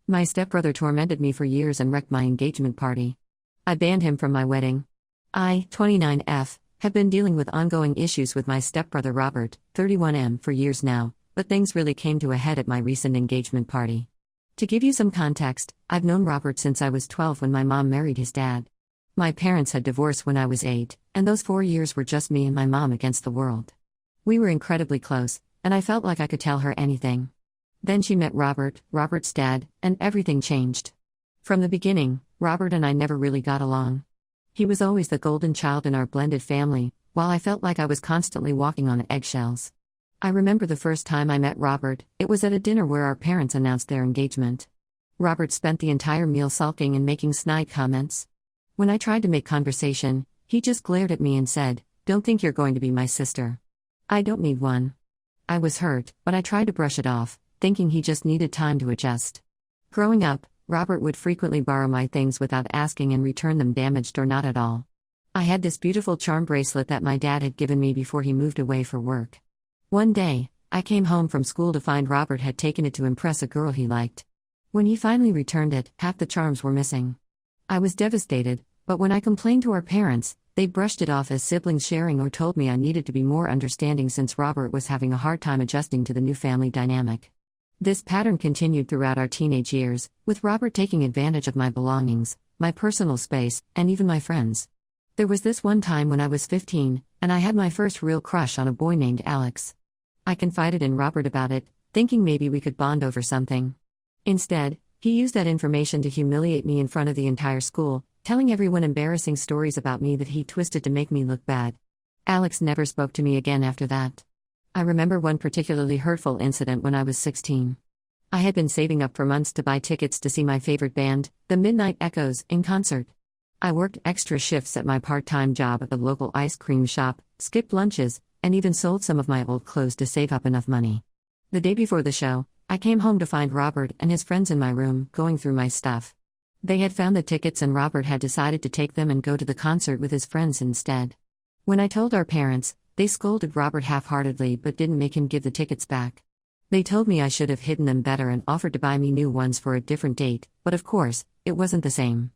My stepbrother tormented me for years and wrecked my engagement party. I banned him from my wedding. I, 29F, have been dealing with ongoing issues with my stepbrother Robert, 31M, for years now, but things really came to a head at my recent engagement party. To give you some context, I've known Robert since I was 12 when my mom married his dad. My parents had divorced when I was 8, and those 4 years were just me and my mom against the world. We were incredibly close, and I felt like I could tell her anything. Then she met Robert's dad, and everything changed. From the beginning, Robert and I never really got along. He was always the golden child in our blended family, while I felt like I was constantly walking on eggshells. I remember the first time I met Robert, it was at a dinner where our parents announced their engagement. Robert spent the entire meal sulking and making snide comments. When I tried to make conversation, he just glared at me and said, "Don't think you're going to be my sister. I don't need one." I was hurt, but I tried to brush it off, thinking he just needed time to adjust. Growing up, Robert would frequently borrow my things without asking and return them damaged or not at all. I had this beautiful charm bracelet that my dad had given me before he moved away for work. One day, I came home from school to find Robert had taken it to impress a girl he liked. When he finally returned it, half the charms were missing. I was devastated, but when I complained to our parents, they brushed it off as siblings sharing or told me I needed to be more understanding since Robert was having a hard time adjusting to the new family dynamic. This pattern continued throughout our teenage years, with Robert taking advantage of my belongings, my personal space, and even my friends. There was this one time when I was 15, and I had my first real crush on a boy named Alex. I confided in Robert about it, thinking maybe we could bond over something. Instead, he used that information to humiliate me in front of the entire school, telling everyone embarrassing stories about me that he twisted to make me look bad. Alex never spoke to me again after that. I remember one particularly hurtful incident when I was 16. I had been saving up for months to buy tickets to see my favorite band, the Midnight Echoes, in concert. I worked extra shifts at my part-time job at the local ice cream shop, skipped lunches, and even sold some of my old clothes to save up enough money. The day before the show, I came home to find Robert and his friends in my room, going through my stuff. They had found the tickets and Robert had decided to take them and go to the concert with his friends instead. When I told our parents, they scolded Robert half-heartedly but didn't make him give the tickets back. They told me I should have hidden them better and offered to buy me new ones for a different date, but of course, it wasn't the same.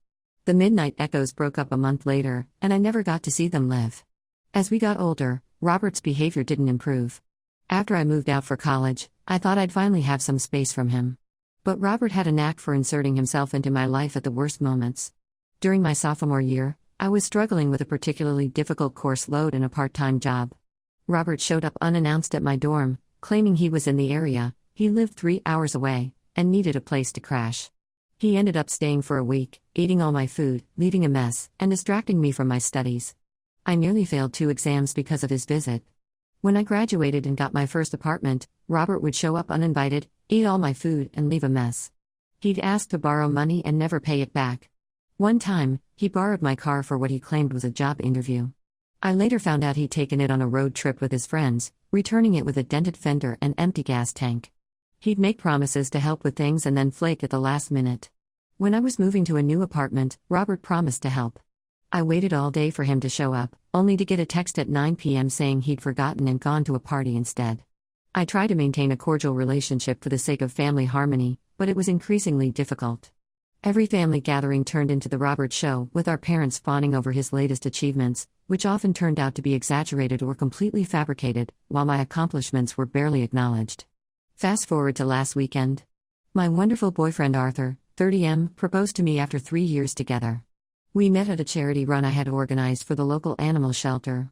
The Midnight Echoes broke up a month later, and I never got to see them live. As we got older, Robert's behavior didn't improve. After I moved out for college, I thought I'd finally have some space from him. But Robert had a knack for inserting himself into my life at the worst moments. During my sophomore year, I was struggling with a particularly difficult course load and a part-time job. Robert showed up unannounced at my dorm, claiming he was in the area, he lived 3 hours away, and needed a place to crash. He ended up staying for a week, eating all my food, leaving a mess, and distracting me from my studies. I nearly failed 2 exams because of his visit. When I graduated and got my first apartment, Robert would show up uninvited, eat all my food, and leave a mess. He'd ask to borrow money and never pay it back. One time, he borrowed my car for what he claimed was a job interview. I later found out he'd taken it on a road trip with his friends, returning it with a dented fender and empty gas tank. He'd make promises to help with things and then flake at the last minute. When I was moving to a new apartment, Robert promised to help. I waited all day for him to show up, only to get a text at 9 p.m. saying he'd forgotten and gone to a party instead. I tried to maintain a cordial relationship for the sake of family harmony, but it was increasingly difficult. Every family gathering turned into the Robert show, with our parents fawning over his latest achievements, which often turned out to be exaggerated or completely fabricated, while my accomplishments were barely acknowledged. Fast forward to last weekend. My wonderful boyfriend Arthur, 30M, proposed to me after 3 years together. We met at a charity run I had organized for the local animal shelter.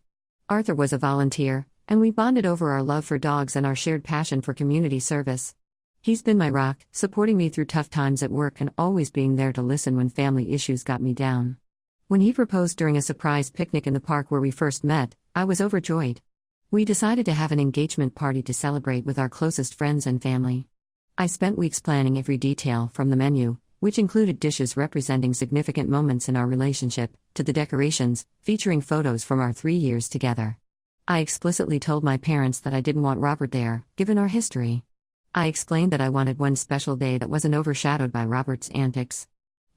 Arthur was a volunteer, and we bonded over our love for dogs and our shared passion for community service. He's been my rock, supporting me through tough times at work and always being there to listen when family issues got me down. When he proposed during a surprise picnic in the park where we first met, I was overjoyed. We decided to have an engagement party to celebrate with our closest friends and family. I spent weeks planning every detail, from the menu, which included dishes representing significant moments in our relationship, to the decorations, featuring photos from our 3 years together. I explicitly told my parents that I didn't want Robert there, given our history. I explained that I wanted one special day that wasn't overshadowed by Robert's antics.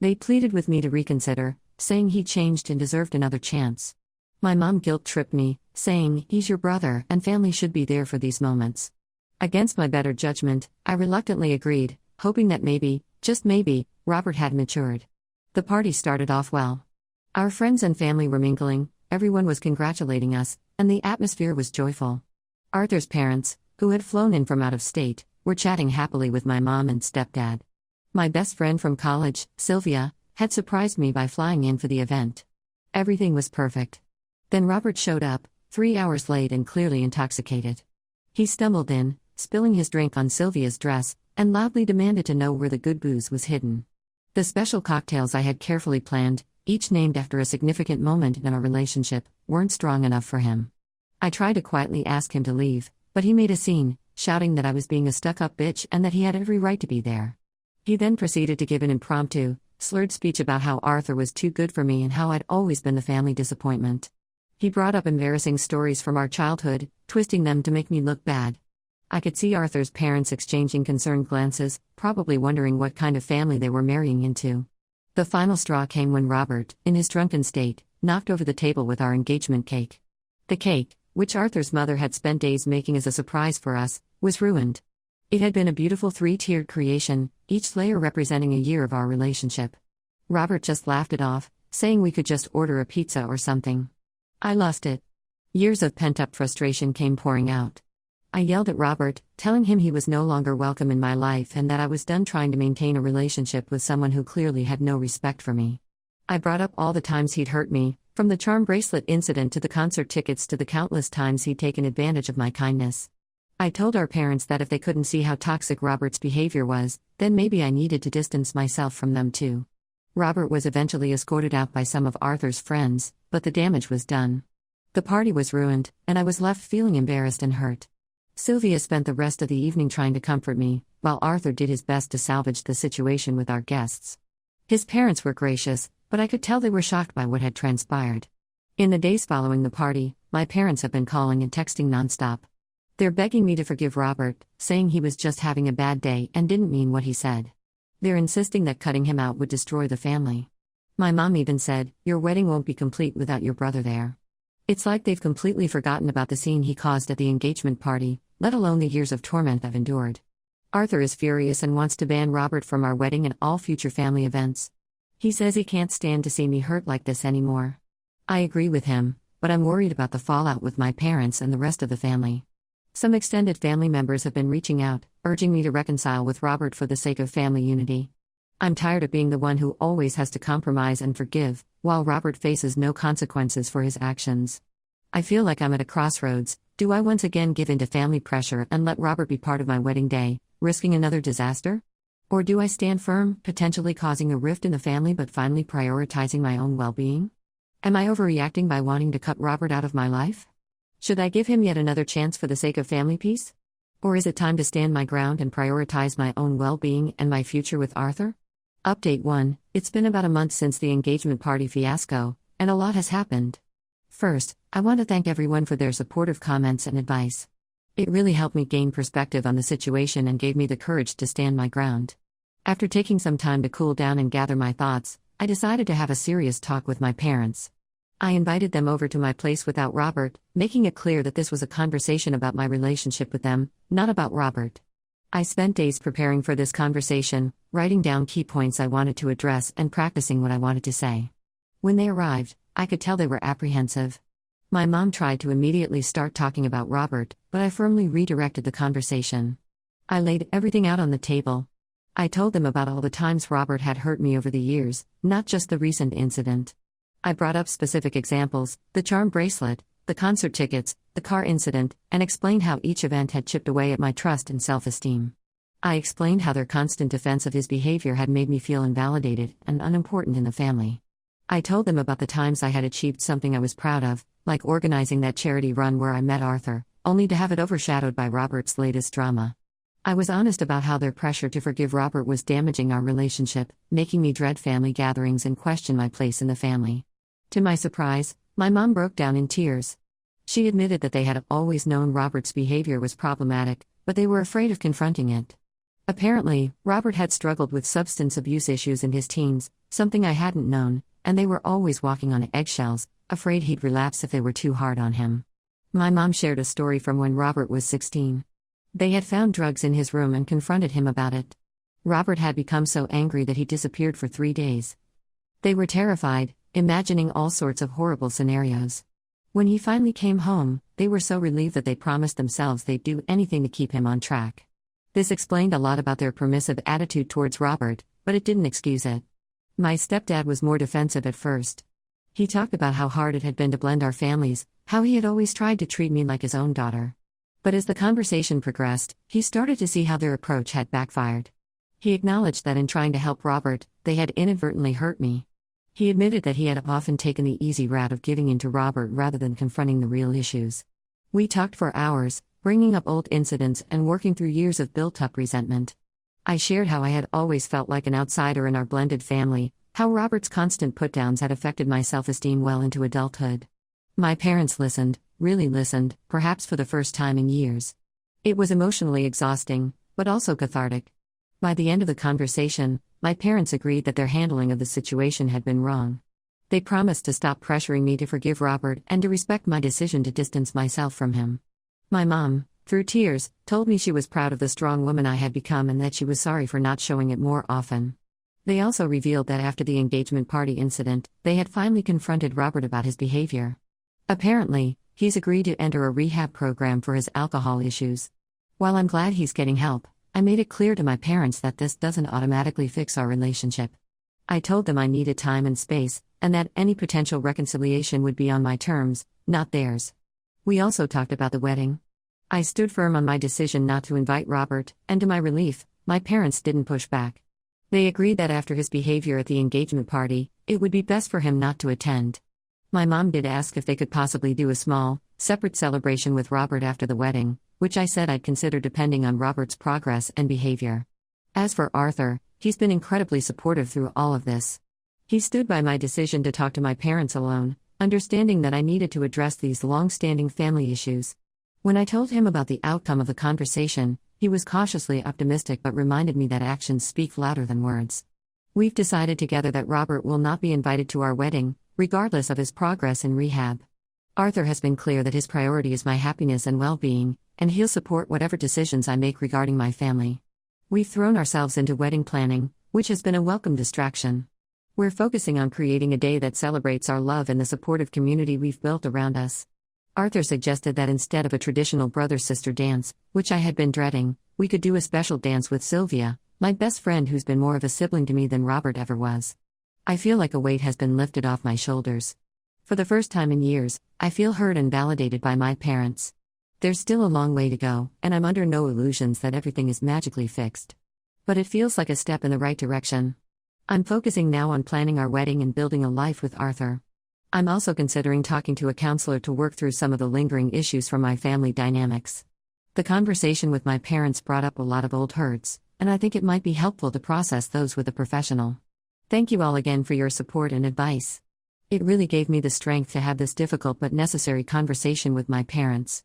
They pleaded with me to reconsider, saying he changed and deserved another chance. My mom guilt-tripped me, saying, "He's your brother, and family should be there for these moments." Against my better judgment, I reluctantly agreed, hoping that maybe, just maybe, Robert had matured. The party started off well. Our friends and family were mingling, everyone was congratulating us, and the atmosphere was joyful. Arthur's parents, who had flown in from out of state, were chatting happily with my mom and stepdad. My best friend from college, Sylvia, had surprised me by flying in for the event. Everything was perfect. Then Robert showed up, 3 hours late and clearly intoxicated. He stumbled in, spilling his drink on Sylvia's dress, and loudly demanded to know where the good booze was hidden. The special cocktails I had carefully planned, each named after a significant moment in our relationship, weren't strong enough for him. I tried to quietly ask him to leave, but he made a scene, shouting that I was being a stuck-up bitch and that he had every right to be there. He then proceeded to give an impromptu, slurred speech about how Arthur was too good for me and how I'd always been the family disappointment. He brought up embarrassing stories from our childhood, twisting them to make me look bad. I could see Arthur's parents exchanging concerned glances, probably wondering what kind of family they were marrying into. The final straw came when Robert, in his drunken state, knocked over the table with our engagement cake. The cake, which Arthur's mother had spent days making as a surprise for us, was ruined. It had been a beautiful 3-tiered creation, each layer representing a year of our relationship. Robert just laughed it off, saying we could just order a pizza or something. I lost it. Years of pent-up frustration came pouring out. I yelled at Robert, telling him he was no longer welcome in my life and that I was done trying to maintain a relationship with someone who clearly had no respect for me. I brought up all the times he'd hurt me, from the charm bracelet incident to the concert tickets to the countless times he'd taken advantage of my kindness. I told our parents that if they couldn't see how toxic Robert's behavior was, then maybe I needed to distance myself from them too. Robert was eventually escorted out by some of Arthur's friends, but the damage was done. The party was ruined, and I was left feeling embarrassed and hurt. Sylvia spent the rest of the evening trying to comfort me, while Arthur did his best to salvage the situation with our guests. His parents were gracious, but I could tell they were shocked by what had transpired. In the days following the party, my parents have been calling and texting nonstop. They're begging me to forgive Robert, saying he was just having a bad day and didn't mean what he said. They're insisting that cutting him out would destroy the family. My mom even said, "Your wedding won't be complete without your brother there." It's like they've completely forgotten about the scene he caused at the engagement party, let alone the years of torment I've endured. Arthur is furious and wants to ban Robert from our wedding and all future family events. He says he can't stand to see me hurt like this anymore. I agree with him, but I'm worried about the fallout with my parents and the rest of the family. Some extended family members have been reaching out, urging me to reconcile with Robert for the sake of family unity. I'm tired of being the one who always has to compromise and forgive, while Robert faces no consequences for his actions. I feel like I'm at a crossroads. Do I once again give in to family pressure and let Robert be part of my wedding day, risking another disaster? Or do I stand firm, potentially causing a rift in the family but finally prioritizing my own well-being? Am I overreacting by wanting to cut Robert out of my life? Should I give him yet another chance for the sake of family peace? Or is it time to stand my ground and prioritize my own well-being and my future with Arthur? Update 1. It's been about a month since the engagement party fiasco, and a lot has happened. First, I want to thank everyone for their supportive comments and advice. It really helped me gain perspective on the situation and gave me the courage to stand my ground. After taking some time to cool down and gather my thoughts, I decided to have a serious talk with my parents. I invited them over to my place without Robert, making it clear that this was a conversation about my relationship with them, not about Robert. I spent days preparing for this conversation, writing down key points I wanted to address and practicing what I wanted to say. When they arrived, I could tell they were apprehensive. My mom tried to immediately start talking about Robert, but I firmly redirected the conversation. I laid everything out on the table. I told them about all the times Robert had hurt me over the years, not just the recent incident. I brought up specific examples, the charm bracelet, the concert tickets, the car incident, and explained how each event had chipped away at my trust and self-esteem. I explained how their constant defense of his behavior had made me feel invalidated and unimportant in the family. I told them about the times I had achieved something I was proud of, like organizing that charity run where I met Arthur, only to have it overshadowed by Robert's latest drama. I was honest about how their pressure to forgive Robert was damaging our relationship, making me dread family gatherings and question my place in the family. To my surprise, my mom broke down in tears. She admitted that they had always known Robert's behavior was problematic, but they were afraid of confronting it. Apparently, Robert had struggled with substance abuse issues in his teens, something I hadn't known, and they were always walking on eggshells, afraid he'd relapse if they were too hard on him. My mom shared a story from when Robert was 16. They had found drugs in his room and confronted him about it. Robert had become so angry that he disappeared for 3 days. They were terrified, imagining all sorts of horrible scenarios. When he finally came home, they were so relieved that they promised themselves they'd do anything to keep him on track. This explained a lot about their permissive attitude towards Robert, but it didn't excuse it. My stepdad was more defensive at first. He talked about how hard it had been to blend our families, how he had always tried to treat me like his own daughter. But as the conversation progressed, he started to see how their approach had backfired. He acknowledged that in trying to help Robert, they had inadvertently hurt me. He admitted that he had often taken the easy route of giving in to Robert rather than confronting the real issues. We talked for hours, bringing up old incidents and working through years of built-up resentment. I shared how I had always felt like an outsider in our blended family, how Robert's constant put-downs had affected my self-esteem well into adulthood. My parents listened, really listened, perhaps for the first time in years. It was emotionally exhausting, but also cathartic. By the end of the conversation, my parents agreed that their handling of the situation had been wrong. They promised to stop pressuring me to forgive Robert and to respect my decision to distance myself from him. My mom, through tears, told me she was proud of the strong woman I had become and that she was sorry for not showing it more often. They also revealed that after the engagement party incident, they had finally confronted Robert about his behavior. Apparently, he's agreed to enter a rehab program for his alcohol issues. While I'm glad he's getting help, I made it clear to my parents that this doesn't automatically fix our relationship. I told them I needed time and space, and that any potential reconciliation would be on my terms, not theirs. We also talked about the wedding. I stood firm on my decision not to invite Robert, and to my relief, my parents didn't push back. They agreed that after his behavior at the engagement party, it would be best for him not to attend. My mom did ask if they could possibly do a small, separate celebration with Robert after the wedding, which I said I'd consider depending on Robert's progress and behavior. As for Arthur, he's been incredibly supportive through all of this. He stood by my decision to talk to my parents alone, understanding that I needed to address these long-standing family issues. When I told him about the outcome of the conversation, he was cautiously optimistic but reminded me that actions speak louder than words. We've decided together that Robert will not be invited to our wedding, regardless of his progress in rehab. Arthur has been clear that his priority is my happiness and well-being, and he'll support whatever decisions I make regarding my family. We've thrown ourselves into wedding planning, which has been a welcome distraction. We're focusing on creating a day that celebrates our love and the supportive community we've built around us. Arthur suggested that instead of a traditional brother-sister dance, which I had been dreading, we could do a special dance with Sylvia, my best friend who's been more of a sibling to me than Robert ever was. I feel like a weight has been lifted off my shoulders. For the first time in years, I feel heard and validated by my parents. There's still a long way to go, and I'm under no illusions that everything is magically fixed. But it feels like a step in the right direction. I'm focusing now on planning our wedding and building a life with Arthur. I'm also considering talking to a counselor to work through some of the lingering issues from my family dynamics. The conversation with my parents brought up a lot of old hurts, and I think it might be helpful to process those with a professional. Thank you all again for your support and advice. It really gave me the strength to have this difficult but necessary conversation with my parents.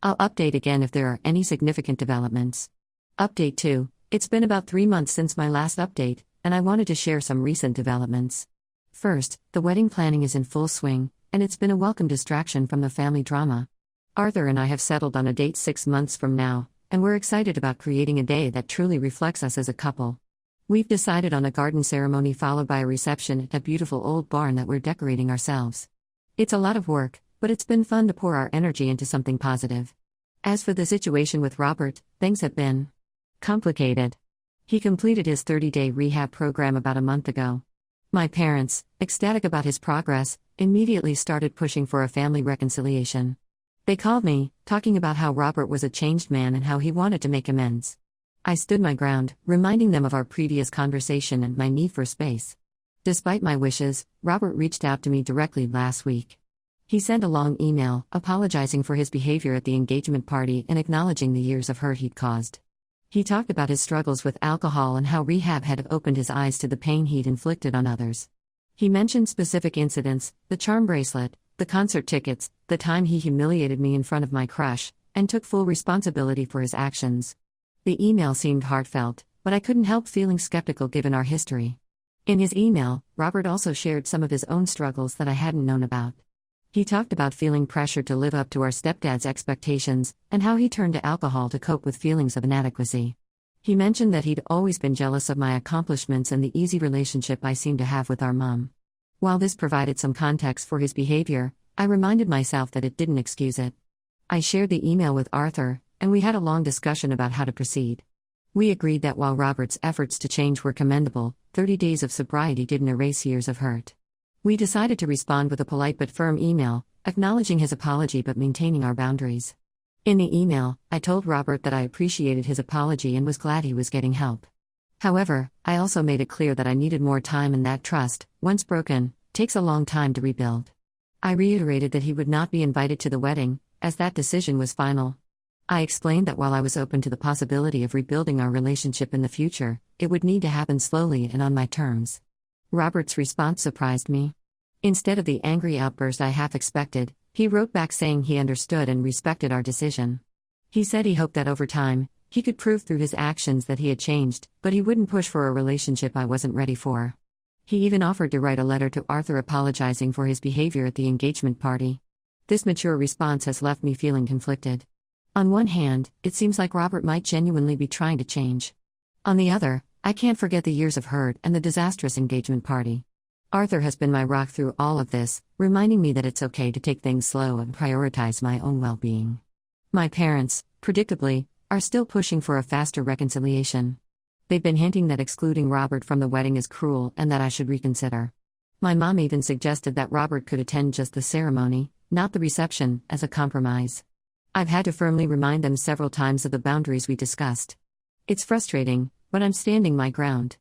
I'll update again if there are any significant developments. Update 2. It's been about 3 months since my last update, and I wanted to share some recent developments. First, the wedding planning is in full swing, and it's been a welcome distraction from the family drama. Arthur and I have settled on a date 6 months from now, and we're excited about creating a day that truly reflects us as a couple. We've decided on a garden ceremony followed by a reception at a beautiful old barn that we're decorating ourselves. It's a lot of work, but it's been fun to pour our energy into something positive. As for the situation with Robert, things have been complicated. He completed his 30-day rehab program about a month ago. My parents, ecstatic about his progress, immediately started pushing for a family reconciliation. They called me, talking about how Robert was a changed man and how he wanted to make amends. I stood my ground, reminding them of our previous conversation and my need for space. Despite my wishes, Robert reached out to me directly last week. He sent a long email, apologizing for his behavior at the engagement party and acknowledging the years of hurt he'd caused. He talked about his struggles with alcohol and how rehab had opened his eyes to the pain he'd inflicted on others. He mentioned specific incidents, the charm bracelet, the concert tickets, the time he humiliated me in front of my crush, and took full responsibility for his actions. The email seemed heartfelt, but I couldn't help feeling skeptical given our history. In his email, Robert also shared some of his own struggles that I hadn't known about. He talked about feeling pressured to live up to our stepdad's expectations, and how he turned to alcohol to cope with feelings of inadequacy. He mentioned that he'd always been jealous of my accomplishments and the easy relationship I seemed to have with our mom. While this provided some context for his behavior, I reminded myself that it didn't excuse it. I shared the email with Arthur, and we had a long discussion about how to proceed. We agreed that while Robert's efforts to change were commendable, 30 days of sobriety didn't erase years of hurt. We decided to respond with a polite but firm email, acknowledging his apology but maintaining our boundaries. In the email, I told Robert that I appreciated his apology and was glad he was getting help. However, I also made it clear that I needed more time and that trust, once broken, takes a long time to rebuild. I reiterated that he would not be invited to the wedding, as that decision was final. I explained that while I was open to the possibility of rebuilding our relationship in the future, it would need to happen slowly and on my terms. Robert's response surprised me. Instead of the angry outburst I half expected, he wrote back saying he understood and respected our decision. He said he hoped that over time, he could prove through his actions that he had changed, but he wouldn't push for a relationship I wasn't ready for. He even offered to write a letter to Arthur apologizing for his behavior at the engagement party. This mature response has left me feeling conflicted. On one hand, it seems like Robert might genuinely be trying to change. On the other, I can't forget the years of hurt and the disastrous engagement party. Arthur has been my rock through all of this, reminding me that it's okay to take things slow and prioritize my own well-being. My parents, predictably, are still pushing for a faster reconciliation. They've been hinting that excluding Robert from the wedding is cruel and that I should reconsider. My mom even suggested that Robert could attend just the ceremony, not the reception, as a compromise. I've had to firmly remind them several times of the boundaries we discussed. It's frustrating, but I'm standing my ground.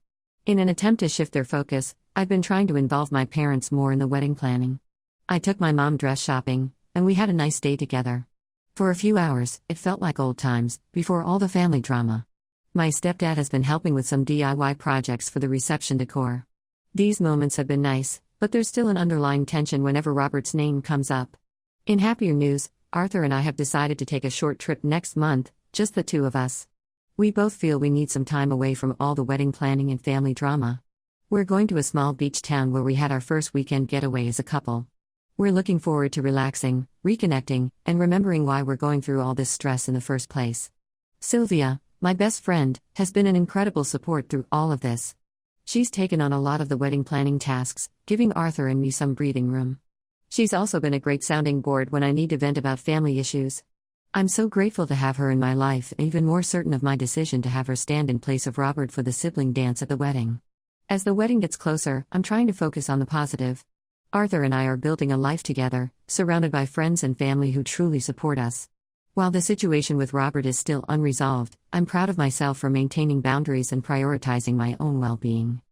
In an attempt to shift their focus, I've been trying to involve my parents more in the wedding planning. I took my mom dress shopping, and we had a nice day together. For a few hours, it felt like old times, before all the family drama. My stepdad has been helping with some DIY projects for the reception decor. These moments have been nice, but there's still an underlying tension whenever Robert's name comes up. In happier news, Arthur and I have decided to take a short trip next month, just the two of us. We both feel we need some time away from all the wedding planning and family drama. We're going to a small beach town where we had our first weekend getaway as a couple. We're looking forward to relaxing, reconnecting, and remembering why we're going through all this stress in the first place. Sylvia, my best friend, has been an incredible support through all of this. She's taken on a lot of the wedding planning tasks, giving Arthur and me some breathing room. She's also been a great sounding board when I need to vent about family issues. I'm so grateful to have her in my life and even more certain of my decision to have her stand in place of Robert for the sibling dance at the wedding. As the wedding gets closer, I'm trying to focus on the positive. Arthur and I are building a life together, surrounded by friends and family who truly support us. While the situation with Robert is still unresolved, I'm proud of myself for maintaining boundaries and prioritizing my own well-being.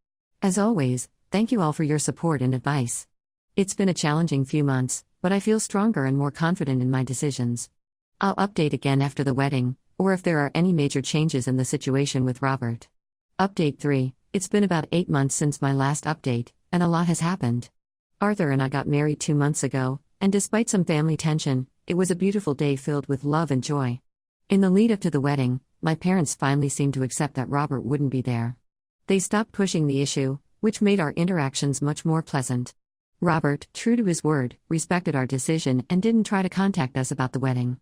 As always, thank you all for your support and advice. It's been a challenging few months, but I feel stronger and more confident in my decisions. I'll update again after the wedding, or if there are any major changes in the situation with Robert. Update 3. It's been about 8 months since my last update, and a lot has happened. Arthur and I got married 2 months ago, and despite some family tension, it was a beautiful day filled with love and joy. In the lead-up to the wedding, my parents finally seemed to accept that Robert wouldn't be there. They stopped pushing the issue, which made our interactions much more pleasant. Robert, true to his word, respected our decision and didn't try to contact us about the wedding.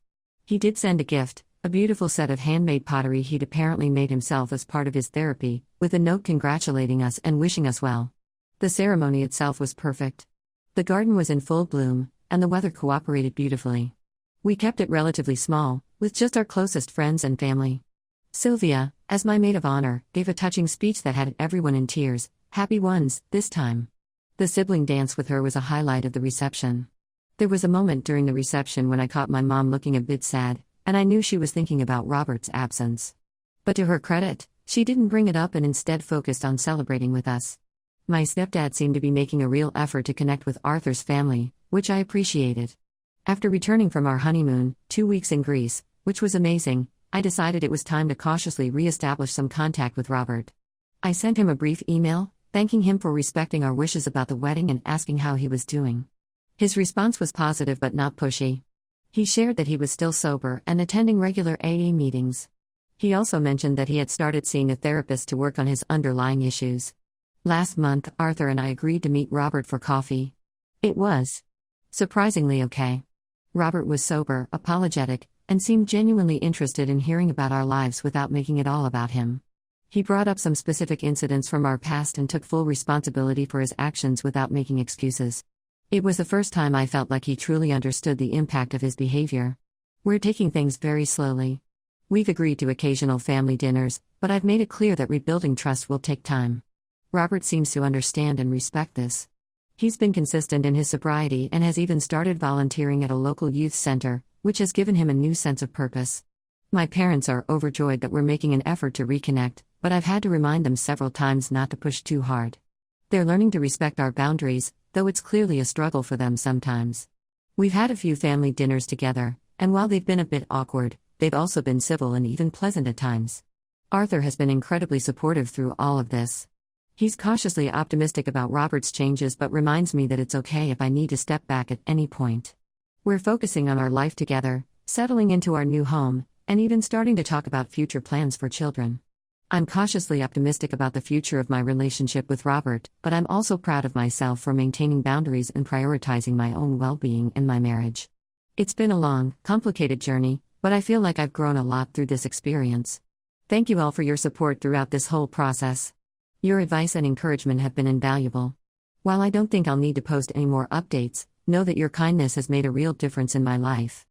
He did send a gift, a beautiful set of handmade pottery he'd apparently made himself as part of his therapy, with a note congratulating us and wishing us well. The ceremony itself was perfect. The garden was in full bloom, and the weather cooperated beautifully. We kept it relatively small, with just our closest friends and family. Sylvia, as my maid of honor, gave a touching speech that had everyone in tears, happy ones, this time. The sibling dance with her was a highlight of the reception. There was a moment during the reception when I caught my mom looking a bit sad, and I knew she was thinking about Robert's absence. But to her credit, she didn't bring it up and instead focused on celebrating with us. My stepdad seemed to be making a real effort to connect with Arthur's family, which I appreciated. After returning from our honeymoon, 2 weeks in Greece, which was amazing, I decided it was time to cautiously re-establish some contact with Robert. I sent him a brief email, thanking him for respecting our wishes about the wedding and asking how he was doing. His response was positive but not pushy. He shared that he was still sober and attending regular AA meetings. He also mentioned that he had started seeing a therapist to work on his underlying issues. Last month, Arthur and I agreed to meet Robert for coffee. It was surprisingly okay. Robert was sober, apologetic, and seemed genuinely interested in hearing about our lives without making it all about him. He brought up some specific incidents from our past and took full responsibility for his actions without making excuses. It was the first time I felt like he truly understood the impact of his behavior. We're taking things very slowly. We've agreed to occasional family dinners, but I've made it clear that rebuilding trust will take time. Robert seems to understand and respect this. He's been consistent in his sobriety and has even started volunteering at a local youth center, which has given him a new sense of purpose. My parents are overjoyed that we're making an effort to reconnect, but I've had to remind them several times not to push too hard. They're learning to respect our boundaries, though it's clearly a struggle for them sometimes. We've had a few family dinners together, and while they've been a bit awkward, they've also been civil and even pleasant at times. Arthur has been incredibly supportive through all of this. He's cautiously optimistic about Robert's changes but reminds me that it's okay if I need to step back at any point. We're focusing on our life together, settling into our new home, and even starting to talk about future plans for children. I'm cautiously optimistic about the future of my relationship with Robert, but I'm also proud of myself for maintaining boundaries and prioritizing my own well-being in my marriage. It's been a long, complicated journey, but I feel like I've grown a lot through this experience. Thank you all for your support throughout this whole process. Your advice and encouragement have been invaluable. While I don't think I'll need to post any more updates, know that your kindness has made a real difference in my life.